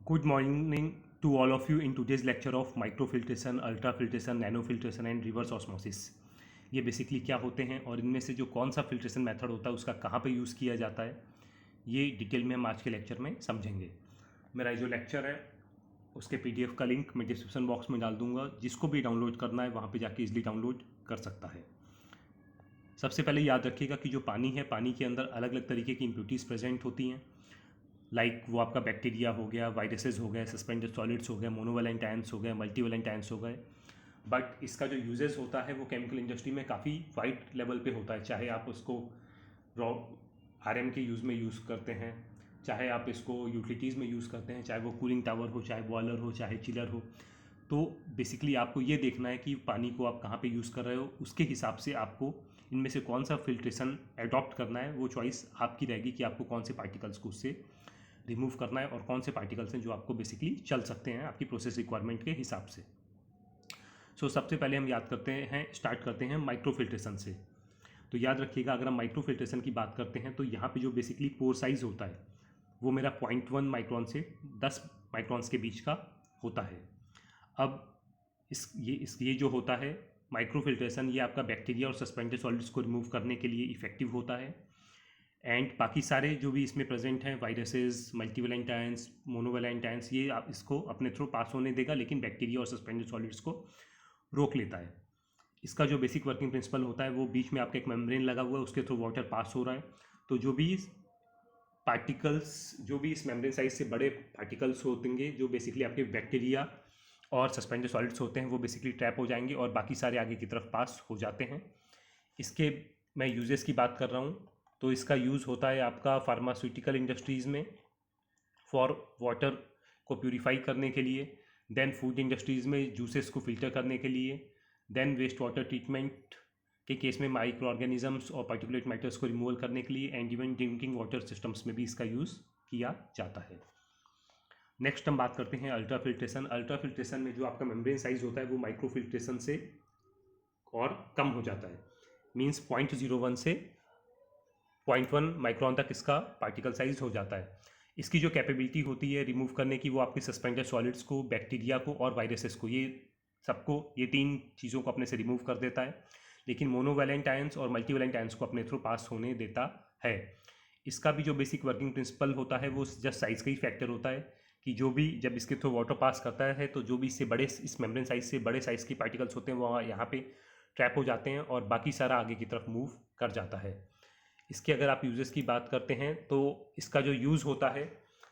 Good morning to all of you in today's lecture of microfiltration, ultrafiltration, nanofiltration and reverse osmosis। ये basically क्या होते हैं और इनमें से जो कौन सा फिल्ट्रेशन मेथड होता है उसका कहाँ पे यूज़ किया जाता है, ये डिटेल में हम आज के लेक्चर में समझेंगे। मेरा जो लेक्चर है उसके पीडीएफ का लिंक मैं डिस्क्रिप्शन बॉक्स में डाल दूंगा, जिसको भी डाउनलोड करना है वहाँ पे जाके इजीली डाउनलोड कर सकता है। सबसे पहले याद रखिएगा कि जो पानी है, पानी के अंदर अलग अलग तरीके की इम्प्यूरिटीज़ प्रेजेंट होती हैं। लाइक वो आपका बैक्टीरिया हो गया, वायरसेस हो गए, सस्पेंडेड सॉलिड्स हो गए, मोनोवैलेंट आयंस हो गए, मल्टीवैलेंट आयंस हो गए। बट इसका जो यूजेस होता है वो केमिकल इंडस्ट्री में काफ़ी वाइड लेवल पे होता है। चाहे आप उसको रॉ आरएम के यूज़ में यूज़ करते हैं, चाहे आप इसको यूटिलिटीज़ में यूज़ करते हैं, चाहे वो कूलिंग टावर हो, चाहे बॉयलर हो, चाहे चिलर हो। तो बेसिकली आपको ये देखना है कि पानी को आप कहाँ पे यूज़ कर रहे हो, उसके हिसाब से आपको इनमें से कौन सा फिल्ट्रेशन अडॉप्ट करना है। वो चॉइस आपकी रहेगी कि आपको कौन से पार्टिकल्स को उससे रिमूव करना है और कौन से पार्टिकल्स हैं जो आपको बेसिकली चल सकते हैं आपकी प्रोसेस रिक्वायरमेंट के हिसाब से। सबसे पहले हम स्टार्ट करते हैं माइक्रोफिल्ट्रेशन से। तो याद रखिएगा, अगर हम माइक्रोफिल्ट्रेशन की बात करते हैं तो यहाँ पे जो बेसिकली पोर साइज़ होता है वो मेरा 0.1 माइक्रॉन से 10 माइक्रॉन्स के बीच का होता है। अब ये जो होता है माइक्रोफिल्ट्रेशन, ये आपका बैक्टीरिया और सस्पेंडेड सॉलिड्स को रिमूव करने के लिए इफेक्टिव होता है। एंड बाकी सारे जो भी इसमें प्रेजेंट हैं, viruses, multivalent ions, monovalent ions, ये आप इसको अपने थ्रू पास होने देगा, लेकिन बैक्टीरिया और सस्पेंडेड सॉलिड्स को रोक लेता है। इसका जो बेसिक वर्किंग प्रिंसिपल होता है वो बीच में आपका एक मेम्ब्रेन लगा हुआ है, उसके थ्रू वाटर पास हो रहा है। तो जो भी पार्टिकल्स, जो भी इस मेम्ब्रेन साइज से बड़े पार्टिकल्स होंगे, जो बेसिकली आपके बैक्टीरिया और सस्पेंडेड सॉलिड्स होते हैं, वो बेसिकली ट्रैप हो जाएंगे और बाकी सारे आगे की तरफ पास हो जाते हैं। इसके मैं यूजेस की बात कर रहा हूँ तो इसका यूज़ होता है आपका फार्मास्यूटिकल इंडस्ट्रीज़ में फॉर वाटर को प्यूरिफाई करने के लिए, देन फूड इंडस्ट्रीज़ में जूसेस को फिल्टर करने के लिए, देन वेस्ट वाटर ट्रीटमेंट के केस में माइक्रो ऑर्गेनिजम्स और पार्टिकुलेट मैटर्स को रिमूवल करने के लिए, and even drinking water systems में भी इसका यूज़ किया जाता है। नेक्स्ट हम बात करते हैं अल्ट्रा फिल्ट्रेशन। अल्ट्रा फिल्ट्रेशन में जो आपका मेम्ब्रेन साइज होता है वो माइक्रो फिल्ट्रेशन से और कम हो जाता है। मीन्स 0.01 से 0.1 माइक्रॉन तक इसका पार्टिकल साइज हो जाता है। इसकी जो कैपेबिलिटी होती है रिमूव करने की, वो आपके सस्पेंडेड सॉलिड्स को, बैक्टीरिया को और वायरसेस को, ये तीन चीज़ों को अपने से रिमूव कर देता है, लेकिन मोनोवैलेंट आयंस और मल्टीवैलेंट आयंस को अपने थ्रू पास होने देता है। इसका भी जो बेसिक वर्किंग प्रिंसिपल होता है वो जस्ट साइज का ही फैक्टर होता है कि जो भी जब इसके थ्रू वाटर पास करता है तो जो भी इससे बड़े, इस मेम्ब्रेन साइज से बड़े साइज के पार्टिकल्स होते हैं वो यहाँ पे ट्रैप हो जाते हैं और बाकी सारा आगे की तरफ मूव कर जाता है। इसके अगर आप यूजेस की बात करते हैं तो इसका जो यूज़ होता है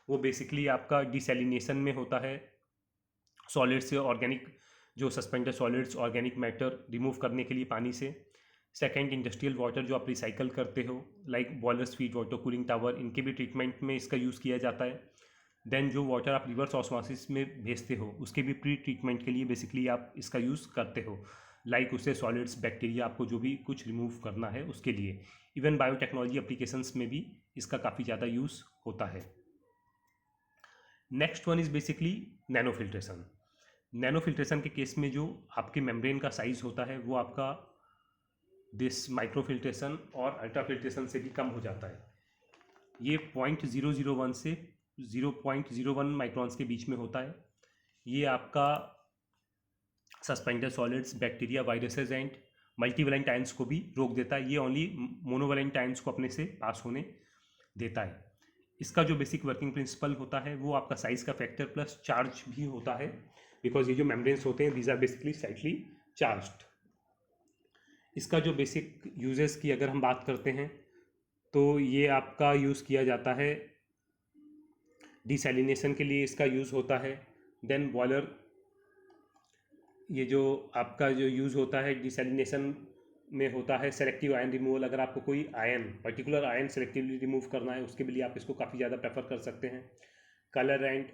वो बेसिकली आपका डिसैलिनेशन में होता है। सॉलिड से ऑर्गेनिक, जो suspended solids, organic matter remove करने के लिए पानी से। सेकंड, इंडस्ट्रियल वाटर जो आप रिसाइकल करते हो, like boilers, feed water, cooling tower, इनके भी ट्रीटमेंट में इसका यूज़ किया जाता है। देन जो वाटर आप रिवर्स ऑस्मोसिस में भेजते हो उसके भी प्री ट्रीटमेंट के लिए बेसिकली आप इसका यूज़ करते हो, लाइक उससे सॉलिड्स, बैक्टीरिया, आपको जो भी कुछ रिमूव करना है उसके लिए। इवन बायोटेक्नोलॉजी एप्लीकेशंस में भी इसका काफ़ी ज़्यादा यूज़ होता है। Next one is basically nano filtration. Nano filtration के केस में जो आपके मेम्ब्रेन का साइज़ होता है वो आपका दिस माइक्रो फिल्ट्रेशन और अल्ट्रा फिल्ट्रेशन से भी कम हो जाता है। ये 0.001 से 0.01 माइक्रॉन्स के बीच में होता है। ये आपका suspended solids, bacteria, viruses and multivalent ions को भी रोक देता है। ये ओनली मोनोवैलेंट आयंस को अपने से पास होने देता है। इसका जो बेसिक वर्किंग प्रिंसिपल होता है वो आपका साइज का फैक्टर प्लस चार्ज भी होता है, बिकॉज ये जो मेम्ब्रेन्स होते हैं these are basically slightly charged. इसका जो बेसिक यूजेस की अगर हम बात करते हैं तो ये आपका यूज़ किया जाता है डिसैलिनेशन के लिए, इसका यूज़ होता है। देन बॉयलर, ये जो आपका जो यूज़ होता है डिसैलिनेशन में होता है सेलेक्टिव आयन रिमूवल। अगर आपको कोई ion, particular ion selectively remove करना है उसके लिए आप इसको काफ़ी ज़्यादा प्रेफर कर सकते हैं। कलर एंड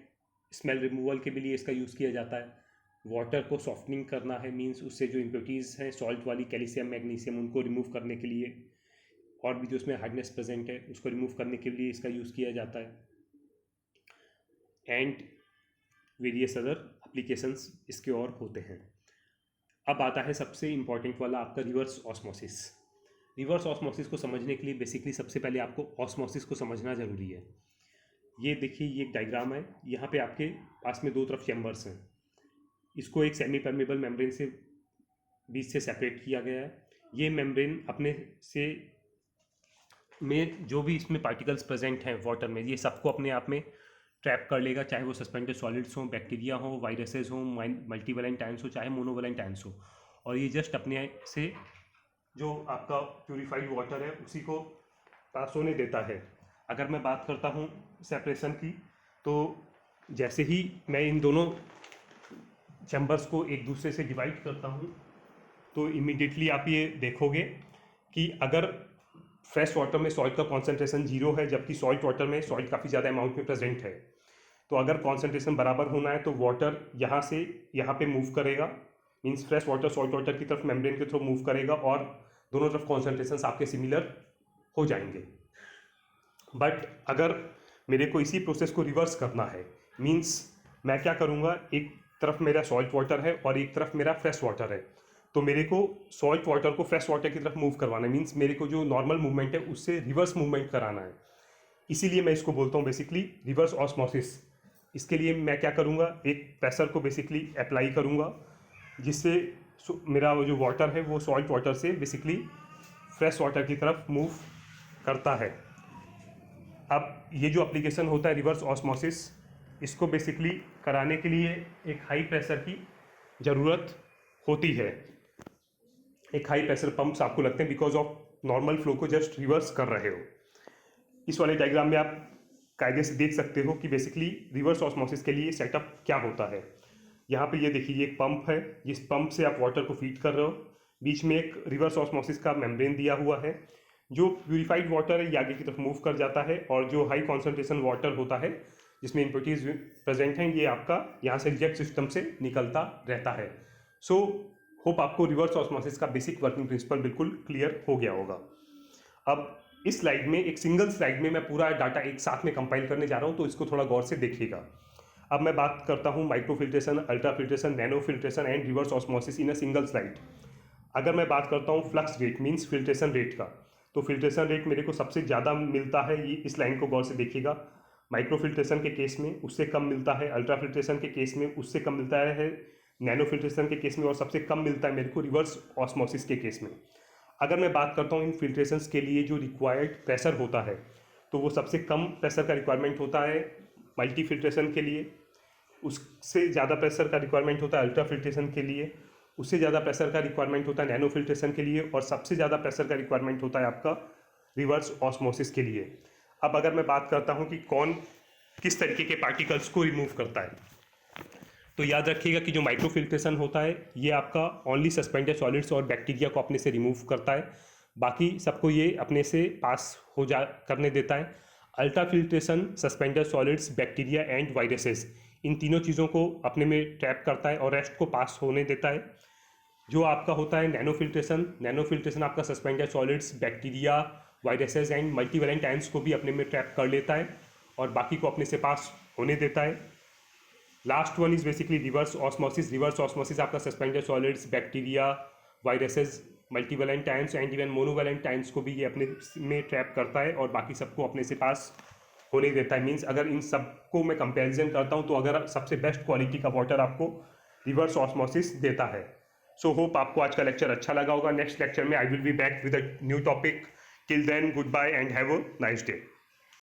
स्मेल रिमूवल के लिए इसका यूज़ किया जाता है। वाटर को सॉफ्टनिंग करना है, मींस उससे जो इम्प्योरिटीज़ हैं सॉल्ट वाली, कैल्शियम, मैग्नीशियम, उनको रिमूव करने के लिए, और भी जो उसमें हार्डनेस प्रेजेंट है उसको रिमूव करने के लिए इसका यूज़ किया जाता है। एंड वेरियस अदर एप्लीकेशंस इसके और होते हैं। अब आता है सबसे इम्पॉर्टेंट वाला आपका रिवर्स ऑस्मोसिस। रिवर्स ऑस्मोसिस को समझने के लिए बेसिकली सबसे पहले आपको ऑस्मोसिस को समझना ज़रूरी है। ये देखिए, ये एक डायग्राम है। यहाँ पे आपके पास में दो तरफ चैम्बर्स हैं। इसको एक सेमी परमेबल मेम्ब्रेन से बीच से सेपरेट किया गया है। ये मेम्ब्रेन अपने से में जो भी इसमें पार्टिकल्स प्रेजेंट हैं वाटर में, ये सबको अपने आप में ट्रैप कर लेगा, चाहे वो सस्पेंडेड सॉलिड्स हों, बैक्टीरिया हो, वायरसेस हों, मल्टीवैलेंट आयंस हो, चाहे मोनोवैलेंट आयंस हो। और ये जस्ट अपने से जो आपका प्यूरिफाइड वाटर है उसी को पास होने देता है। अगर मैं बात करता हूँ सेपरेशन की, तो जैसे ही मैं इन दोनों चैम्बर्स को एक दूसरे से डिवाइड करता हूँ, तो इमीडिएटली आप ये देखोगे कि अगर फ्रेश वाटर में सॉल्ट का कॉन्सेंट्रेशन 0 है, जबकि सॉल्ट वाटर में सॉल्ट काफ़ी ज़्यादा अमाउंट में प्रेजेंट है, तो अगर कॉन्सेंट्रेशन बराबर होना है तो वाटर यहाँ से यहाँ पे मूव करेगा, means fresh water salt water की तरफ मेम्ब्रेन के थ्रू मूव करेगा और दोनों तरफ कॉन्सेंट्रेशन आपके सिमिलर हो जाएंगे। बट अगर मेरे को इसी प्रोसेस को रिवर्स करना है, मीन्स मैं क्या करूँगा, एक तरफ मेरा सॉल्ट वाटर है और एक तरफ मेरा फ्रेश वाटर है, तो मेरे को सॉल्ट वाटर को फ्रेश वाटर की तरफ मूव करवाना है, मीन्स मेरे को जो नॉर्मल मूवमेंट है उससे रिवर्स मूवमेंट कराना है। इसीलिए मैं इसको बोलता हूँ बेसिकली रिवर्स ऑस्मोसिस। इसके लिए मैं क्या करूँगा, एक प्रेशर को बेसिकली अप्लाई करूँगा, जिससे मेरा वो जो वाटर है वो सॉल्ट वाटर से बेसिकली फ्रेश वाटर की तरफ मूव करता है। अब ये जो एप्लीकेशन होता है रिवर्स ऑस्मोसिस, इसको बेसिकली कराने के लिए एक हाई प्रेशर की ज़रूरत होती है। एक हाई प्रेशर पंप्स आपको लगते हैं बिकॉज ऑफ नॉर्मल फ्लो को जस्ट रिवर्स कर रहे हो। इस वाले डायग्राम में आप कायदे से देख सकते हो कि बेसिकली रिवर्स ऑस्मोसिस के लिए सेटअप क्या होता है। यहाँ पे ये देखिए, ये एक पंप है, जिस पंप से आप वाटर को फीड कर रहे हो। बीच में एक रिवर्स ऑस्मोसिस का मेम्ब्रेन दिया हुआ है, जो प्यूरिफाइड वाटर है ये आगे की तरफ मूव कर जाता है, और जो हाई कॉन्सेंट्रेशन वाटर होता है जिसमें इम्प्योरिटीज प्रेजेंट हैं, ये आपका यहाँ से रिजेक्ट सिस्टम से निकलता रहता है। सो होप आपको रिवर्स ऑस्मोसिस का बेसिक वर्किंग प्रिंसिपल बिल्कुल क्लियर हो गया होगा। अब इस स्लाइड में, एक सिंगल स्लाइड में मैं पूरा डाटा एक साथ में कंपाइल करने जा रहा हूँ, तो इसको थोड़ा गौर से देखिएगा। अब मैं बात करता हूँ microfiltration, ultrafiltration, nano filtration and reverse osmosis in a single slide. अगर मैं बात करता हूँ flux rate means filtration rate का, तो फिल्ट्रेशन रेट मेरे को सबसे ज़्यादा मिलता है, ये इस लाइन को गौर से देखिएगा, माइक्रोफिल्ट्रेशन के केस में उससे कम मिलता है, अल्ट्राफिल्ट्रेशन के केस में उससे कम मिलता है, नैनो फिल्ट्रेशन के केस में, और सबसे कम मिलता है मेरे को रिवर्स ऑस्मोसिस के केस में। अगर मैं बात करता हूँ इन फिल्ट्रेशंस के लिए जो रिक्वायर्ड प्रेशर होता है, तो वो सबसे कम प्रेशर का रिक्वायरमेंट होता है मल्टी फिल्ट्रेशन के लिए, उससे ज़्यादा प्रेशर का रिक्वायरमेंट होता है अल्ट्रा फिल्ट्रेशन के लिए, उससे ज़्यादा प्रेशर का रिक्वायरमेंट होता है नैनो फिल्ट्रेशन के लिए, और सबसे ज़्यादा प्रेशर का रिक्वायरमेंट होता है आपका रिवर्स ऑस्मोसिस के लिए। अब अगर मैं बात करता हूँ कि कौन किस तरीके के पार्टिकल्स को रिमूव करता है, तो याद रखिएगा कि जो माइक्रोफिल्ट्रेशन होता है ये आपका ओनली सस्पेंडेड सॉलिड्स और बैक्टीरिया को अपने से रिमूव करता है, बाकी सबको ये अपने से पास हो जा करने देता है। Ultra filtration suspended solids, bacteria and viruses, इन तीनों चीज़ों को अपने में ट्रैप करता है और रेस्ट को पास होने देता है। जो आपका होता है नैनो फिल्ट्रेशन आपका suspended solids, bacteria, viruses and multivalent ions को भी अपने में ट्रैप कर लेता है और बाकी को अपने से पास होने देता है। Last one is basically reverse osmosis आपका suspended solids, bacteria, viruses, multivalent ions and even monovalent ions को भी ये अपने में ट्रैप करता है और बाकी सबको अपने से पास होने देता है। मीन्स अगर इन सबको मैं कंपैरिजन करता हूँ तो अगर सबसे बेस्ट क्वालिटी का वाटर आपको रिवर्स ऑस्मोसिस देता है। सो होप आपको आज का लेक्चर अच्छा लगा होगा। नेक्स्ट लेक्चर में I will be back with a new topic. Till then good bye and have a nice day.